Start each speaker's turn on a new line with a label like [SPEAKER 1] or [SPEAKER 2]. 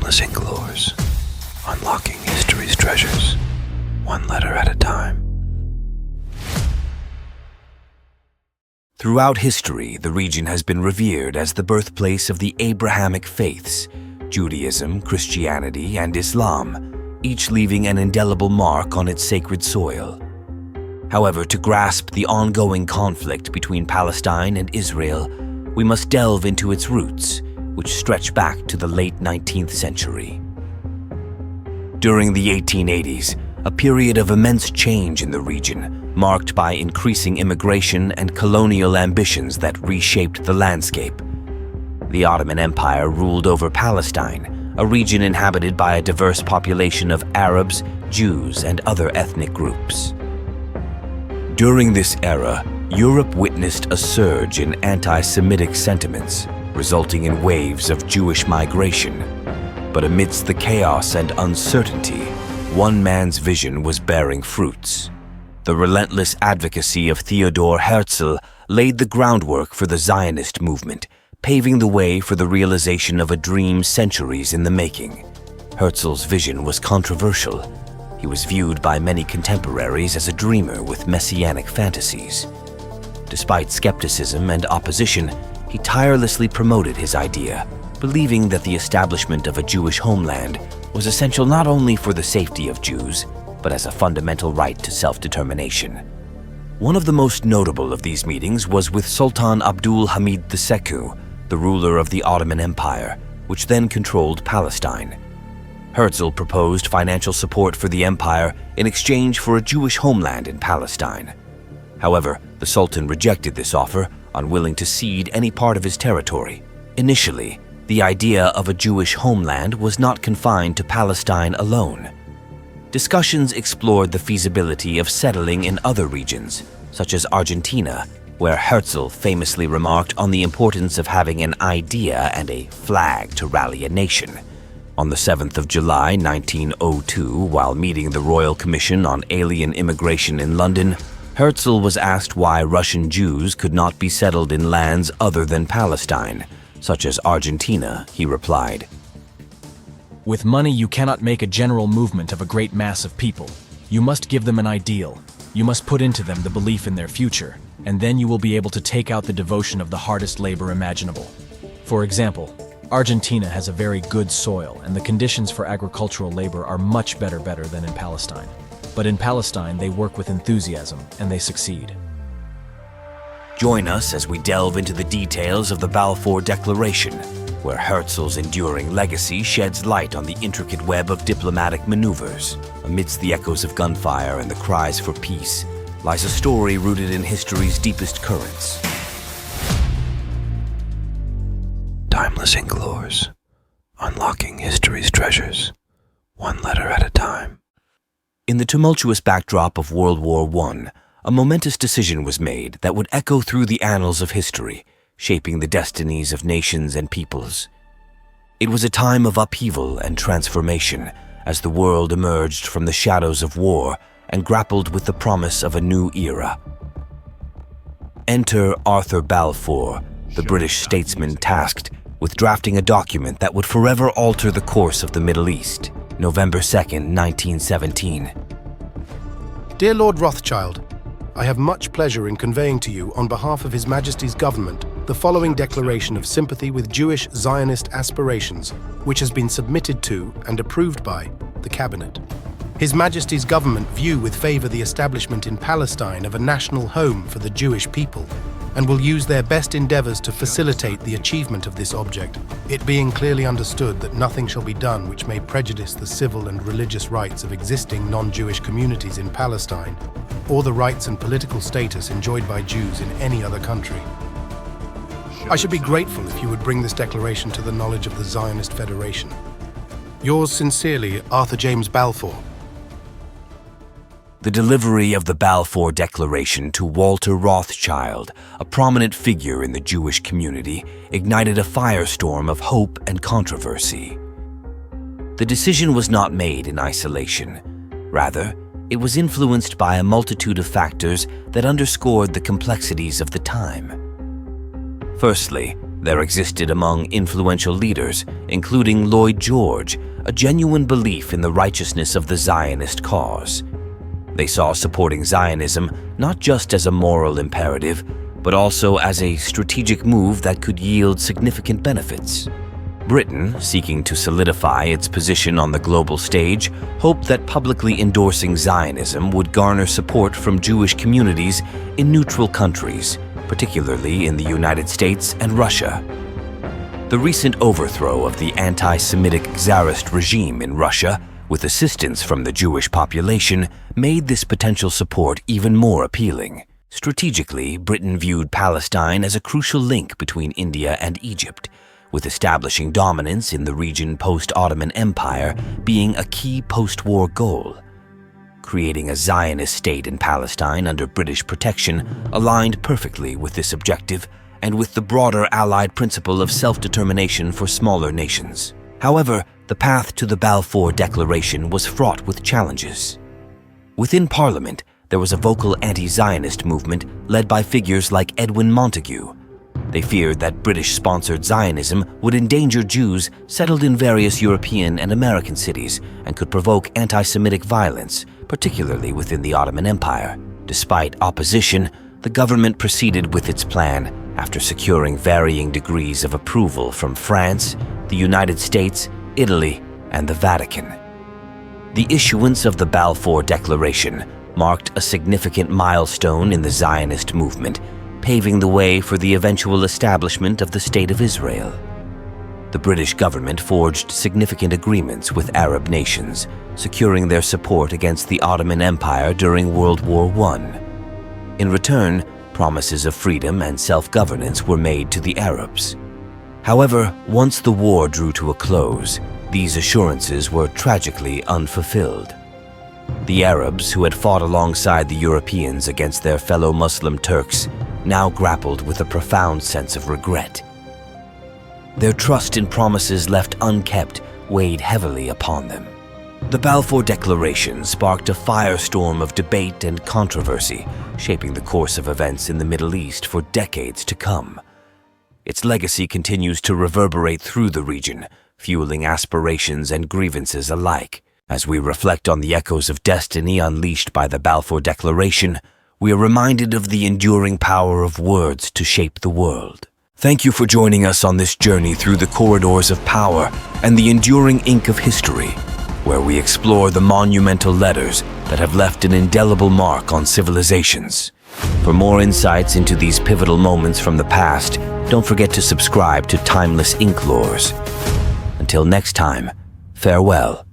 [SPEAKER 1] Timeless inklores, unlocking history's treasures, one letter at a time.
[SPEAKER 2] Throughout history, the region has been revered as the birthplace of the Abrahamic faiths, Judaism, Christianity, and Islam, each leaving an indelible mark on its sacred soil. However, to grasp the ongoing conflict between Palestine and Israel, we must delve into its roots, which stretch back to the late 19th century. During the 1880s, a period of immense change in the region, marked by increasing immigration and colonial ambitions that reshaped the landscape. The Ottoman Empire ruled over Palestine, a region inhabited by a diverse population of Arabs, Jews, and other ethnic groups. During this era, Europe witnessed a surge in anti-Semitic sentiments, resulting in waves of Jewish migration. But amidst the chaos and uncertainty, one man's vision was bearing fruits. The relentless advocacy of Theodor Herzl laid the groundwork for the Zionist movement, paving the way for the realization of a dream centuries in the making. Herzl's vision was controversial. He was viewed by many contemporaries as a dreamer with messianic fantasies. Despite skepticism and opposition, he tirelessly promoted his idea, believing that the establishment of a Jewish homeland was essential not only for the safety of Jews, but as a fundamental right to self-determination. One of the most notable of these meetings was with Sultan Abdul Hamid II, the ruler of the Ottoman Empire, which then controlled Palestine. Herzl proposed financial support for the empire in exchange for a Jewish homeland in Palestine. However, the Sultan rejected this offer, unwilling to cede any part of his territory. Initially, the idea of a Jewish homeland was not confined to Palestine alone. Discussions explored the feasibility of settling in other regions, such as Argentina, where Herzl famously remarked on the importance of having an idea and a flag to rally a nation. On the 7th of July 1902, while meeting the Royal Commission on Alien Immigration in London, Herzl was asked why Russian Jews could not be settled in lands other than Palestine, such as Argentina. He replied,
[SPEAKER 3] "With money you cannot make a general movement of a great mass of people. You must give them an ideal. You must put into them the belief in their future, and then you will be able to take out the devotion of the hardest labor imaginable. For example, Argentina has a very good soil, and the conditions for agricultural labor are much better than in Palestine. But in Palestine, they work with enthusiasm, and they succeed."
[SPEAKER 2] Join us as we delve into the details of the Balfour Declaration, where Herzl's enduring legacy sheds light on the intricate web of diplomatic maneuvers. Amidst the echoes of gunfire and the cries for peace lies a story rooted in history's deepest currents.
[SPEAKER 1] Timeless inklores, unlocking history's treasures, one letter at a time.
[SPEAKER 2] In the tumultuous backdrop of World War I, a momentous decision was made that would echo through the annals of history, shaping the destinies of nations and peoples. It was a time of upheaval and transformation as the world emerged from the shadows of war and grappled with the promise of a new era. Enter Arthur Balfour, the British statesman tasked with drafting a document that would forever alter the course of the Middle East. November 2nd, 1917.
[SPEAKER 4] Dear Lord Rothschild, I have much pleasure in conveying to you, on behalf of His Majesty's government, the following declaration of sympathy with Jewish Zionist aspirations, which has been submitted to and approved by the Cabinet. His Majesty's government view with favor the establishment in Palestine of a national home for the Jewish people, and will use their best endeavors to facilitate the achievement of this object, it being clearly understood that nothing shall be done which may prejudice the civil and religious rights of existing non-Jewish communities in Palestine, or the rights and political status enjoyed by Jews in any other country. I should be grateful if you would bring this declaration to the knowledge of the Zionist Federation. Yours sincerely, Arthur James Balfour.
[SPEAKER 2] The delivery of the Balfour Declaration to Walter Rothschild, a prominent figure in the Jewish community, ignited a firestorm of hope and controversy. The decision was not made in isolation. Rather, it was influenced by a multitude of factors that underscored the complexities of the time. Firstly, There existed among influential leaders, including Lloyd George, a genuine belief in the righteousness of the Zionist cause. They saw supporting Zionism not just as a moral imperative, but also as a strategic move that could yield significant benefits. Britain, seeking to solidify its position on the global stage, hoped that publicly endorsing Zionism would garner support from Jewish communities in neutral countries, particularly in the United States and Russia. The recent overthrow of the anti-Semitic Tsarist regime in Russia, with assistance from the Jewish population, made this potential support even more appealing. Strategically, Britain viewed Palestine as a crucial link between India and Egypt, with establishing dominance in the region post-Ottoman Empire being a key post-war goal. Creating a Zionist state in Palestine under British protection aligned perfectly with this objective and with the broader Allied principle of self-determination for smaller nations. However, the path to the Balfour Declaration was fraught with challenges. Within Parliament, there was a vocal anti-Zionist movement led by figures like Edwin Montagu. They feared that British-sponsored Zionism would endanger Jews settled in various European and American cities and could provoke anti-Semitic violence, particularly within the Ottoman Empire. Despite opposition, the government proceeded with its plan after securing varying degrees of approval from France, the United States, Italy, and the Vatican. The issuance of the Balfour Declaration marked a significant milestone in the Zionist movement, paving the way for the eventual establishment of the State of Israel. The British government forged significant agreements with Arab nations, securing their support against the Ottoman Empire during World War I. In return, promises of freedom and self-governance were made to the Arabs. However, once the war drew to a close, these assurances were tragically unfulfilled. The Arabs, who had fought alongside the Europeans against their fellow Muslim Turks, now grappled with a profound sense of regret. Their trust in promises left unkept weighed heavily upon them. The Balfour Declaration sparked a firestorm of debate and controversy, shaping the course of events in the Middle East for decades to come. Its legacy continues to reverberate through the region, fueling aspirations and grievances alike. As we reflect on the echoes of destiny unleashed by the Balfour Declaration, we are reminded of the enduring power of words to shape the world. Thank you for joining us on this journey through the corridors of power and the enduring ink of history, where we explore the monumental letters that have left an indelible mark on civilizations. For more insights into these pivotal moments from the past, don't forget to subscribe to Timeless Ink Lores. Until next time, farewell.